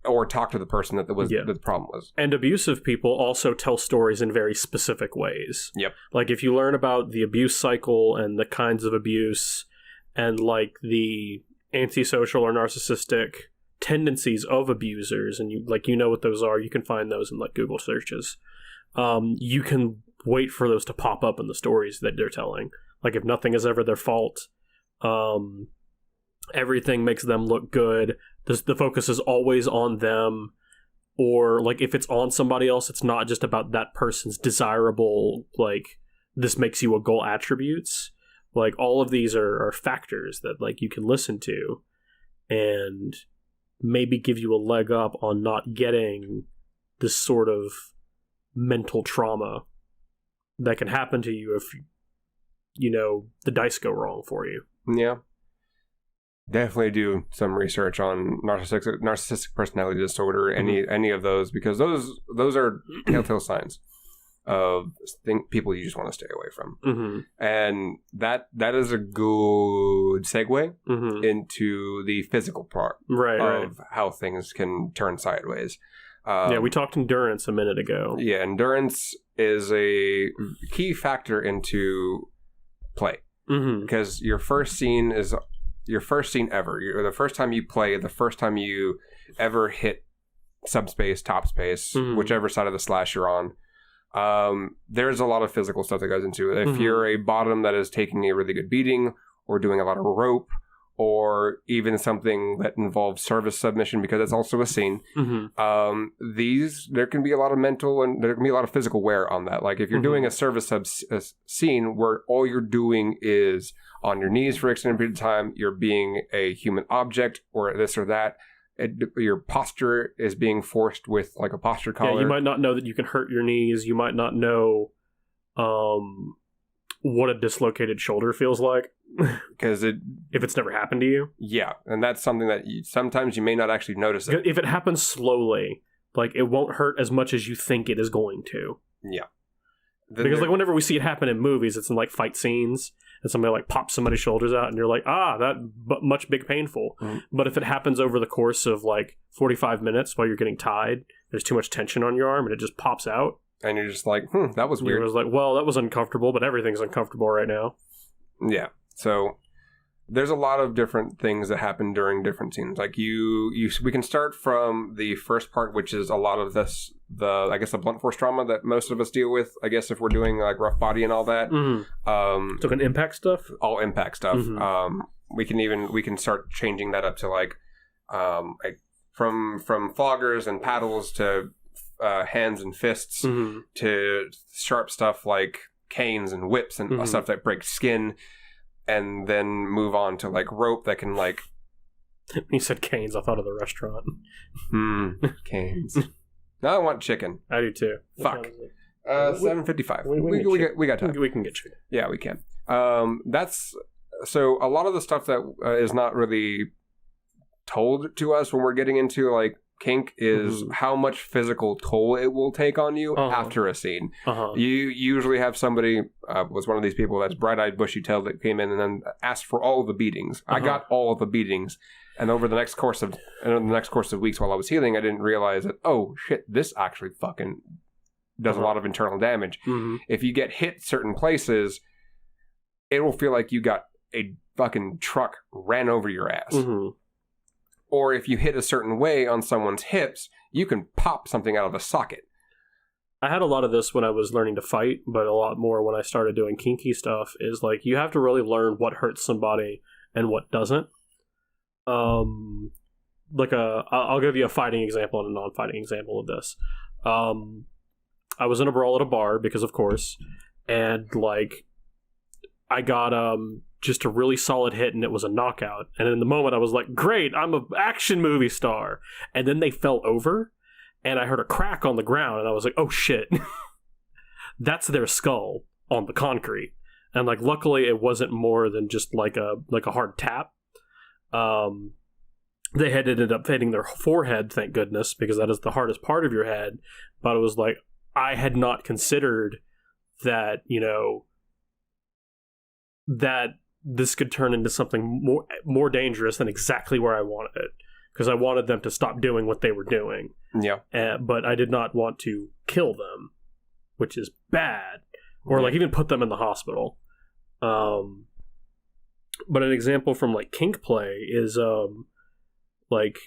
Or talk to the person that the problem was. And abusive people also tell stories in very specific ways. Yep. Like if you learn about the abuse cycle and the kinds of abuse and like the antisocial or narcissistic tendencies of abusers, and you know what those are, you can find those in like Google searches. You can wait for those to pop up in the stories that they're telling. Like if nothing is ever their fault, everything makes them look good. The focus is always on them, or like if it's on somebody else, it's not just about that person's desirable, like this makes you a goal attributes. Like all of these are factors that like you can listen to and maybe give you a leg up on not getting this sort of mental trauma that can happen to you if, you know, the dice go wrong for you. Yeah. Definitely do some research on narcissistic personality disorder, any of those, because those are telltale signs of people you just want to stay away from. And that is a good segue into the physical part of how things can turn sideways. We talked endurance a minute ago. Yeah, endurance is a key factor into play, because your first scene ever. The first time you play, the first time you ever hit subspace, top space, whichever side of the slash you're on, there's a lot of physical stuff that goes into it. If you're a bottom that is taking a really good beating, or doing a lot of rope, or even something that involves service submission, because it's also a scene. There can be a lot of mental and there can be a lot of physical wear on that. Like if you're doing a service scene where all you're doing is on your knees for an extended period of time, you're being a human object or this or that. Your posture is being forced with like a posture collar. Yeah, you might not know that you can hurt your knees. You might not know what a dislocated shoulder feels like. Because if it's never happened to you. Yeah, and that's something that sometimes you may not actually notice it. If it happens slowly, like it won't hurt as much as you think it is going to. Yeah. Because like whenever we see it happen in movies, it's in like fight scenes and somebody like pops somebody's shoulders out and you're like, much big painful. But if it happens over the course of like 45 minutes while you're getting tied, there's too much tension on your arm and it just pops out. And you're just like, that was weird. It was like, well, that was uncomfortable, but everything's uncomfortable right now. Yeah. So there's a lot of different things that happen during different scenes. Like we can start from the first part, which is a lot of this, I guess the blunt force trauma that most of us deal with. I guess if we're doing like rough body and all that. So can impact stuff? All impact stuff. We can start changing that up to like from floggers and paddles to hands and fists to sharp stuff like canes and whips and stuff that breaks skin. And then move on to like rope that can like. When you said canes, I thought of the restaurant. Canes. Now I want chicken. I do too. Fuck. 7:55. We got time. We can get chicken. Yeah, we can. That's so a lot of the stuff that is not really told to us when we're getting into like kink is how much physical toll it will take on you after a scene. You usually have somebody, was one of these people that's bright-eyed, bushy-tailed that came in and then asked for all of the beatings. I got all of the beatings, and over the next course of weeks while I was healing, I didn't realize that, oh shit, this actually fucking does a lot of internal damage. If you get hit certain places, it will feel like you got a fucking truck ran over your ass. Or if you hit a certain way on someone's hips, you can pop something out of a socket. I had a lot of this when I was learning to fight, but a lot more when I started doing kinky stuff is like you have to really learn what hurts somebody and what doesn't. I'll give you a fighting example and a non-fighting example of this. I was in a brawl at a bar because of course, and like I got just a really solid hit and it was a knockout. And in the moment I was like, great, I'm an action movie star. And then they fell over and I heard a crack on the ground and I was like, oh shit. That's their skull on the concrete. And like luckily it wasn't more than just like a hard tap. They had ended up hitting their forehead, thank goodness, because that is the hardest part of your head. But it was like I had not considered that, that this could turn into something more dangerous than exactly where I wanted it. Because I wanted them to stop doing what they were doing. Yeah. But I did not want to kill them, which is bad. Or like even put them in the hospital. But an example from like kink play is like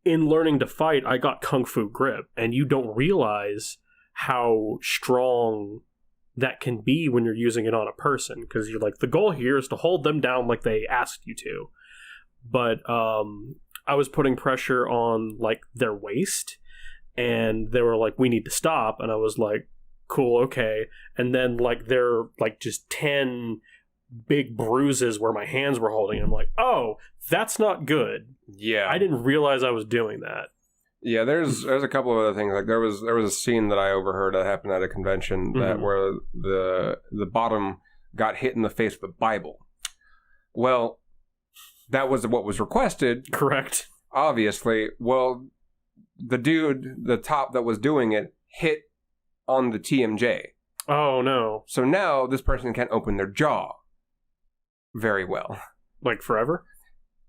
in learning to fight, I got Kung Fu grip. And you don't realize how strong that can be when you're using it on a person, because you're like, the goal here is to hold them down like they asked you to. But I was putting pressure on like their waist and they were like, we need to stop. And I was like, cool, okay. And then like there like just 10 big bruises where my hands were holding. I'm like, oh, that's not good. Yeah. I didn't realize I was doing that. Yeah, there's a couple of other things. Like there was a scene that I overheard that happened at a convention that where the bottom got hit in the face with a Bible. Well, that was what was requested. Correct. Obviously. Well, the top that was doing it hit on the TMJ. Oh no. So now this person can't open their jaw very well. Like forever?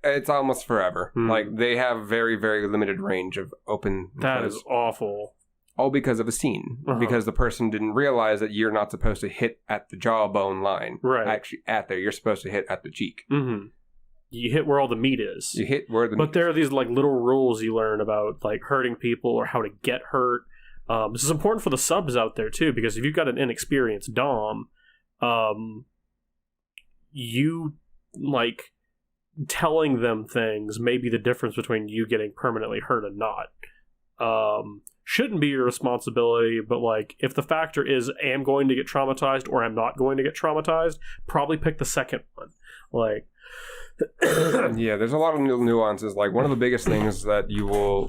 It's almost forever. Like, they have very, very limited range of open... That is awful. All because of a scene. Because the person didn't realize that you're not supposed to hit at the jawbone line. Right. Actually, at there. You're supposed to hit at the cheek. You hit where all the meat is. You hit where the meat is. But there are these, like, little rules you learn about, like, hurting people or how to get hurt. This is important for the subs out there, too, because if you've got an inexperienced dom, you, like... telling them things may be the difference between you getting permanently hurt and not. Shouldn't be your responsibility, but like if the factor is am going to get traumatized or I'm not going to get traumatized, probably pick the second one. Like yeah, there's a lot of nuances. Like one of the biggest things that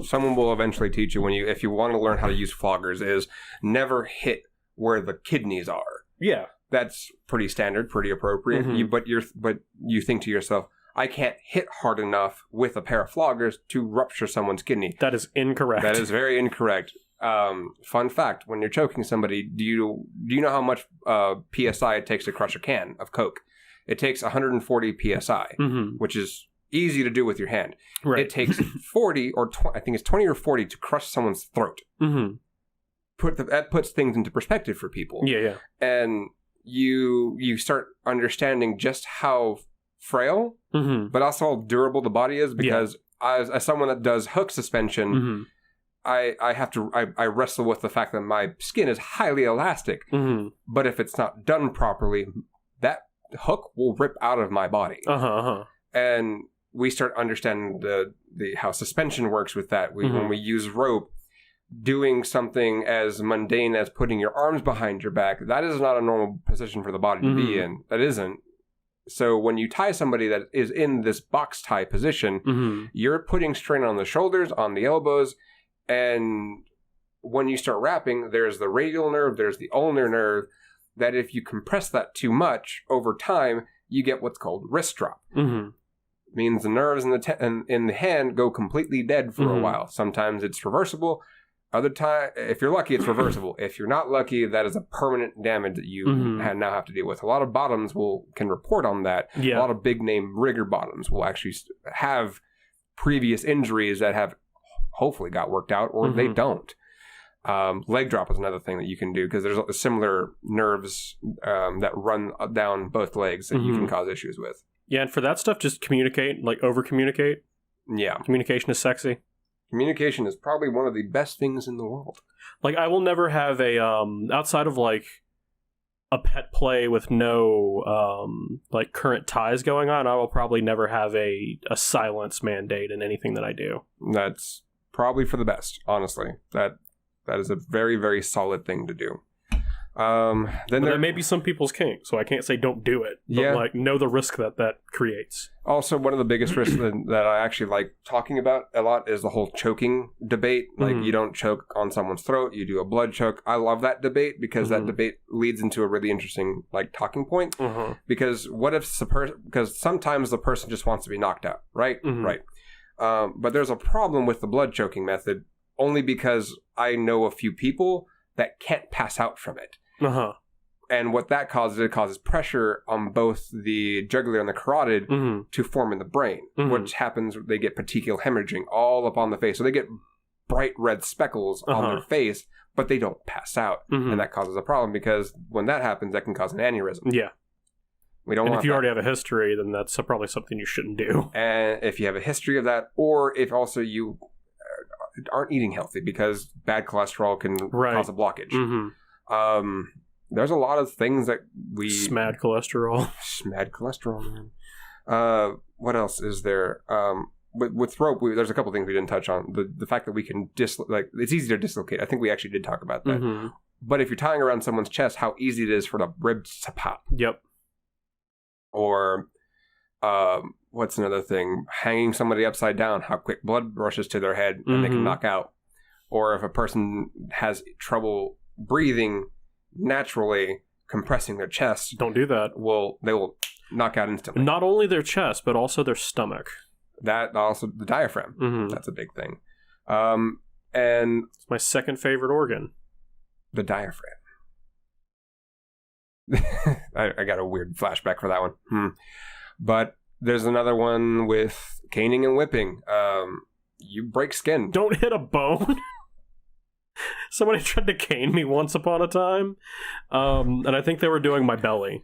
someone will eventually teach you if you want to learn how to use floggers is never hit where the kidneys are. Yeah. That's pretty standard, pretty appropriate. But you think to yourself, I can't hit hard enough with a pair of floggers to rupture someone's kidney. That is incorrect. That is very incorrect. Fun fact, when you're choking somebody, do you know how much PSI it takes to crush a can of Coke? It takes 140 PSI, which is easy to do with your hand. Right. It takes 40 or I think it's 20 or 40 to crush someone's throat. That puts things into perspective for people. Yeah. And you start understanding just how frail, but also how durable the body is, because as someone that does hook suspension, I wrestle with the fact that my skin is highly elastic, but if it's not done properly, that hook will rip out of my body. And we start understanding the how suspension works with that. When we use rope, doing something as mundane as putting your arms behind your back, that is not a normal position for the body to be in. That isn't. So when you tie somebody that is in this box tie position, you're putting strain on the shoulders, on the elbows, and when you start wrapping, there's the radial nerve, there's the ulnar nerve, that if you compress that too much over time, you get what's called wrist drop. Means the nerves in the hand go completely dead for a while. Sometimes it's reversible. Other time, if you're lucky, it's reversible. If you're not lucky, that is a permanent damage that you now have to deal with. A lot of bottoms can report on that. Yeah. A lot of big name rigger bottoms will actually have previous injuries that have hopefully got worked out, or they don't. Leg drop is another thing that you can do, because there's similar nerves that run down both legs that you can cause issues with. Yeah, and for that stuff, just communicate, like over-communicate. Yeah. Communication is sexy. Communication is probably one of the best things in the world. Like, I will never have a, outside of, like, a pet play with no, like, current ties going on, I will probably never have a silence mandate in anything that I do. That's probably for the best, honestly. That is a very, very solid thing to do. Then there may be some people's kink, so I can't say don't do it. But like, know the risk that creates. Also, one of the biggest risks that I actually like talking about a lot is the whole choking debate. Like, you don't choke on someone's throat, you do a blood choke. I love that debate, because that debate leads into a really interesting like talking point. Because what if because sometimes the person just wants to be knocked out, right? Right. But there's a problem with the blood choking method, only because I know a few people that can't pass out from it. And what that causes, it causes pressure on both the jugular and the carotid to form in the brain, which happens, they get petechial hemorrhaging all up on the face. So they get bright red speckles on their face, but they don't pass out. And that causes a problem, because when that happens, that can cause an aneurysm. Yeah. We don't want if you that. Already have a history, then that's probably something you shouldn't do. And if you have a history of that, or if also you aren't eating healthy, because bad cholesterol can cause a blockage. There's a lot of things that we... Smad cholesterol, man. What else is there? With rope, there's a couple things we didn't touch on. The fact that we can it's easy to dislocate. I think we actually did talk about that. But if you're tying around someone's chest, how easy it is for the ribs to pop. Yep. Or what's another thing? Hanging somebody upside down, how quick blood rushes to their head and they can knock out. Or if a person has trouble breathing naturally, compressing their chest, don't do that. They will knock out instantly. Not only their chest, but also their stomach. That also the diaphragm. That's a big thing. And it's my second favorite organ. The diaphragm. I got a weird flashback for that one. But there's another one with caning and whipping. You break skin. Don't hit a bone. Somebody tried to cane me once upon a time, and I think they were doing my belly.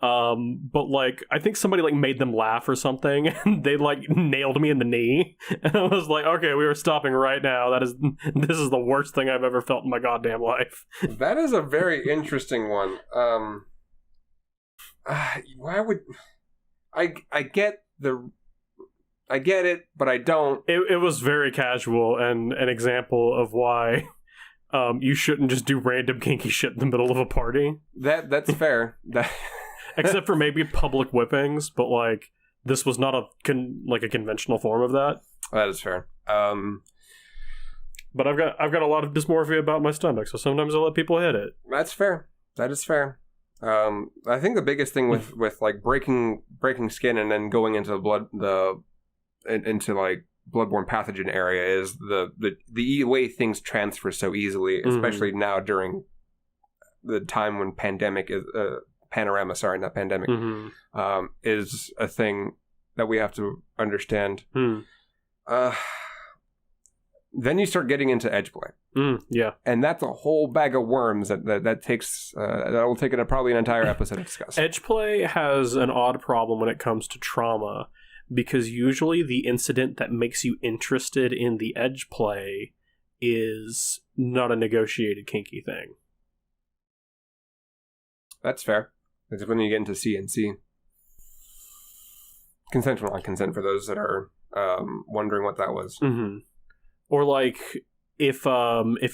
But like, I think somebody like made them laugh or something, and they like nailed me in the knee, and I was like, okay, we are stopping right now. This is the worst thing I've ever felt in my goddamn life. That is a very interesting one. Why would I get the I get it, but I don't. It was very casual and an example of why you shouldn't just do random kinky shit in the middle of a party. That's fair. Except for maybe public whippings, but like this was not a conventional form of that. That is fair. But I've got a lot of dysmorphia about my stomach, so sometimes I let people hit it. That's fair. That is fair. I think the biggest thing with like breaking skin and then going into into like bloodborne pathogen area is the way things transfer so easily, especially now during the time when pandemic is panorama. Sorry, not pandemic. Is a thing that we have to understand. Then you start getting into edge play. Yeah. And that's a whole bag of worms that takes, that will take probably an entire episode to discuss. Edge play has an odd problem when it comes to trauma, because usually the incident that makes you interested in the edge play is not a negotiated kinky thing. That's fair. That's when you get into CNC. Consent or non-consent for those that are wondering what that was. Or like if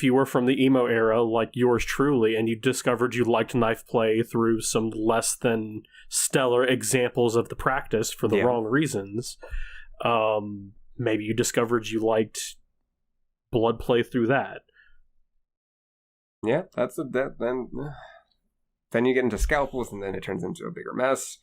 you were from the emo era, like yours truly, and you discovered you liked knife play through some less than stellar examples of the practice for the wrong reasons, maybe you discovered you liked blood play through that. Yeah, then you get into scalpels, and then it turns into a bigger mess.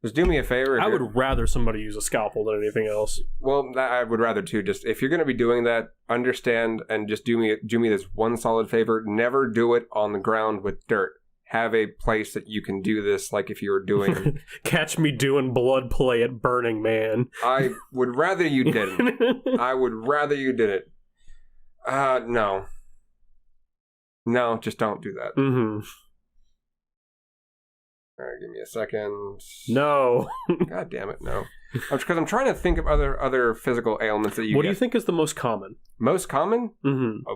Just do me a favor. I would rather somebody use a scalpel than anything else. Well, I would rather too. Just if you're going to be doing that, understand and just do me this one solid favor. Never do it on the ground with dirt. Have a place that you can do this, like if you were doing. Catch me doing blood play at Burning Man. I would rather you didn't. I would rather you did it. No, just don't do that. All right, give me a second. No. God damn it, no. Because I'm trying to think of other physical ailments that you What get. do you think is the most common? Most common?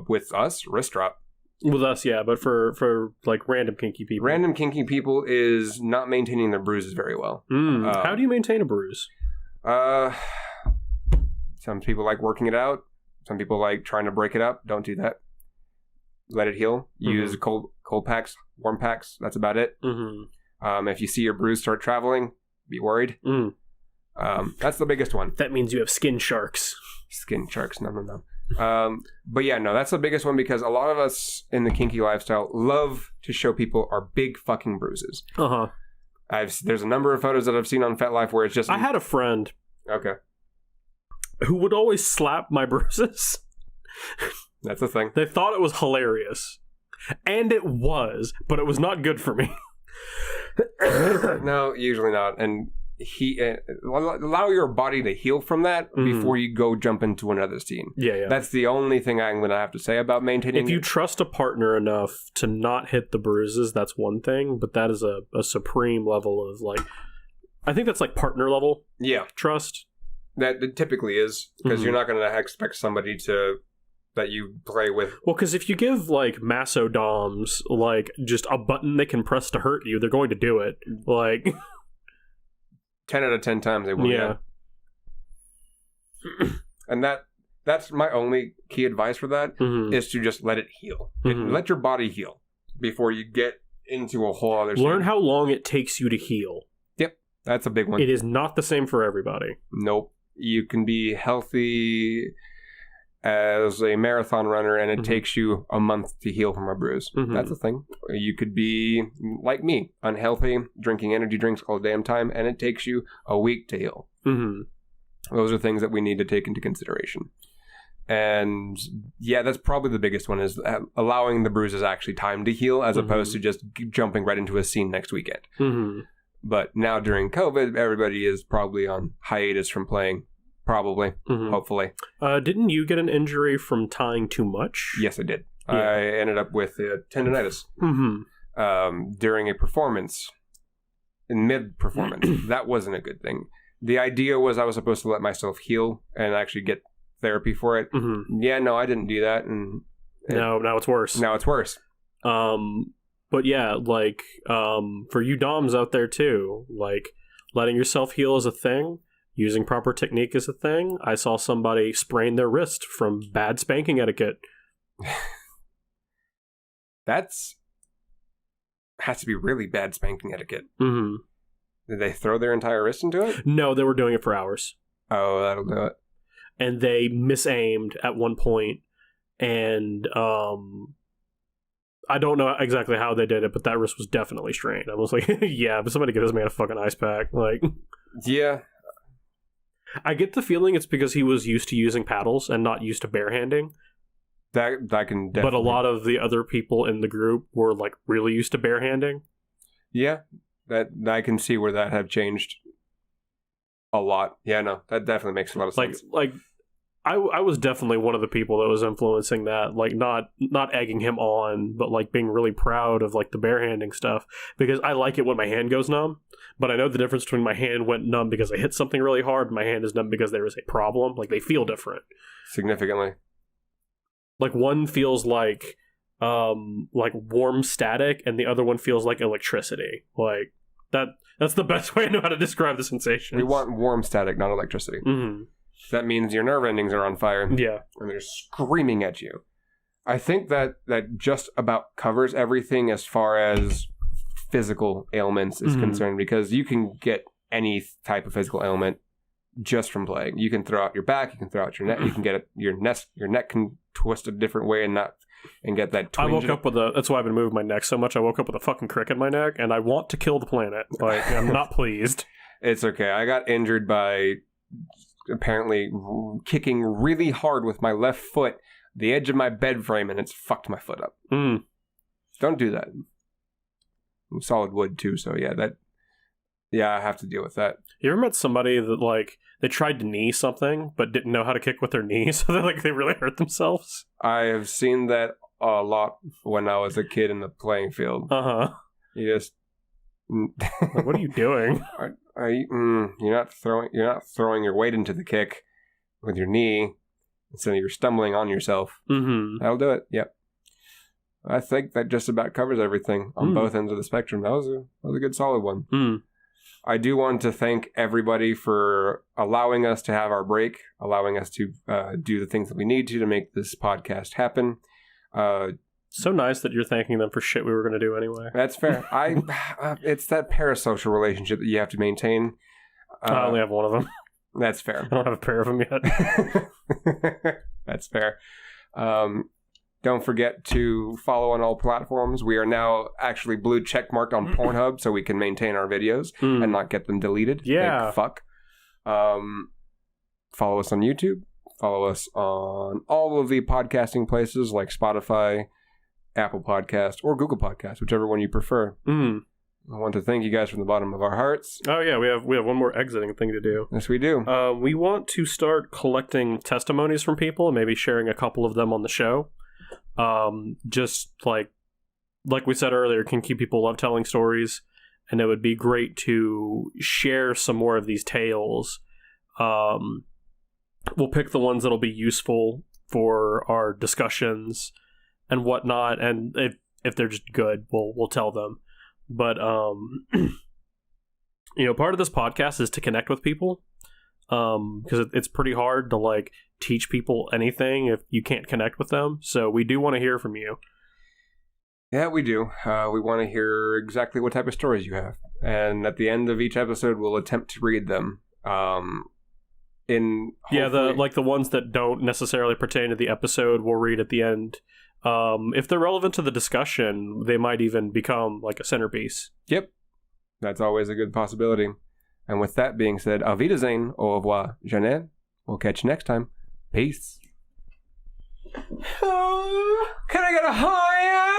With us, wrist drop. With us, yeah, but for like random kinky people. Random kinky people is not maintaining their bruises very well. How do you maintain a bruise? Some people like working it out. Some people like trying to break it up. Don't do that. Let it heal. Use cold packs, warm packs. That's about it. If you see your bruise start traveling, be worried. That's the biggest one. That means you have skin sharks. Skin sharks, no. But yeah, no, that's the biggest one because a lot of us in the kinky lifestyle love to show people our big fucking bruises. There's a number of photos that I've seen on FetLife where it's just... I had a friend. Okay. Who would always slap my bruises. That's the thing. They thought it was hilarious. And it was, but it was not good for me. No, usually not. And allow your body to heal from that before you go jump into another scene. Yeah. That's the only thing I'm going to have to say about maintaining. If you trust a partner enough to not hit the bruises, that's one thing, but that is a supreme level of like, I think that's like partner level. Yeah, trust. That it typically is because you're not going to expect somebody that you play with. Well, because if you give like maso doms like just a button they can press to hurt you, they're going to do it. Like 10 out of 10 times they will. Yeah. And that's my only key advice for that is to just let it heal. Let your body heal before you get into a whole other. Learn how long it takes you to heal. Yep, that's a big one. It is not the same for everybody. Nope. You can be healthy as a marathon runner and it takes you a month to heal from a bruise. That's the thing. You could be like me, unhealthy, drinking energy drinks all the damn time, and it takes you a week to heal. Those are things that we need to take into consideration. And yeah, that's probably the biggest one, is allowing the bruises actually time to heal as opposed to just jumping right into a scene next weekend. But now during COVID, everybody is probably on hiatus from playing. Probably. Hopefully. Didn't you get an injury from tying too much? Yes, I did. Yeah. I ended up with tendonitis during a performance, in mid-performance. That wasn't a good thing. The idea was I was supposed to let myself heal and actually get therapy for it. Yeah, no, I didn't do that. And now it's worse. Now it's worse. But yeah, like, for you doms out there too, like, letting yourself heal is a thing. using proper technique is a thing. I saw somebody sprain their wrist from bad spanking etiquette. Has to be really bad spanking etiquette. Mm-hmm. Did they throw their entire wrist into it? No, they were doing it for hours. Oh, that'll do it. And they misaimed at one point, and I don't know exactly how they did it, but that wrist was definitely strained. I was like, yeah, but somebody give this man a fucking ice pack. Like, yeah. I get the feeling it's because he was used to using paddles and not used to barehanding. That can definitely... But a lot of the other people in the group were, like, really used to barehanding. Yeah, that I can see where that have changed a lot. Yeah, no, that definitely makes a lot of sense. Like I was definitely one of the people that was influencing that, like, not egging him on, but, like, being really proud of, like, the barehanding stuff, because I like it when my hand goes numb, but I know the difference between my hand went numb because I hit something really hard and my hand is numb because there is a problem. Like, they feel different. Significantly. Like, one feels like warm static, and the other one feels like electricity. Like, that's the best way I know how to describe the sensation. We want warm static, not electricity. Mm-hmm. That means your nerve endings are on fire. Yeah. And they're screaming at you. I think that just about covers everything as far as physical ailments is concerned, because you can get any type of physical ailment just from playing. You can throw out your back, you can throw out your neck, you can get it, your neck can twist a different way and get that twinge. I woke up with that's why I've been moving my neck so much. I woke up with a fucking crick in my neck, and I want to kill the planet. Like, I'm not pleased. It's okay. I got injured by apparently kicking really hard with my left foot the edge of my bed frame, and it's fucked my foot up. Don't do that. I'm solid wood too, so yeah, I have to deal with that. You ever met somebody that, like, they tried to knee something but didn't know how to kick with their knee, so they really hurt themselves? I have seen that a lot when I was a kid in the playing field. You just like, what are you doing? You're not throwing your weight into the kick with your knee, so you're stumbling on yourself. That'll do it. Yep. I think that just about covers everything on both ends of the spectrum. That was a good solid one. I do want to thank everybody for allowing us to have our break, allowing us to do the things that we need to make this podcast happen. So nice that you're thanking them for shit we were going to do anyway. That's fair. It's that parasocial relationship that you have to maintain. I only have one of them. That's fair. I don't have a pair of them yet. That's fair. Don't forget to follow on all platforms. We are now actually blue checkmarked on Pornhub, so we can maintain our videos and not get them deleted. Yeah. Like, fuck. Follow us on YouTube. Follow us on all of the podcasting places like Spotify, Apple Podcast, or Google Podcast, whichever one you prefer. I want to thank you guys from the bottom of our hearts. Oh yeah, we have one more exiting thing to do. Yes, we do. We want to start collecting testimonies from people and maybe sharing a couple of them on the show. Just like we said earlier, kinky people love telling stories, and it would be great to share some more of these tales. We'll pick the ones that'll be useful for our discussions and whatnot, and if they're just good, we'll tell them. But part of this podcast is to connect with people, because it's pretty hard to, like, teach people anything if you can't connect with them. So we do want to hear from you. Yeah, we do. We want to hear exactly what type of stories you have, and at the end of each episode, we'll attempt to read them. The ones that don't necessarily pertain to the episode, we'll read at the end. If they're relevant to the discussion, they might even become like a centerpiece. Yep, that's always a good possibility. And with that being said, auf Wiedersehen, au revoir, Jeanette. We'll catch you next time. Peace. Can I get a higher?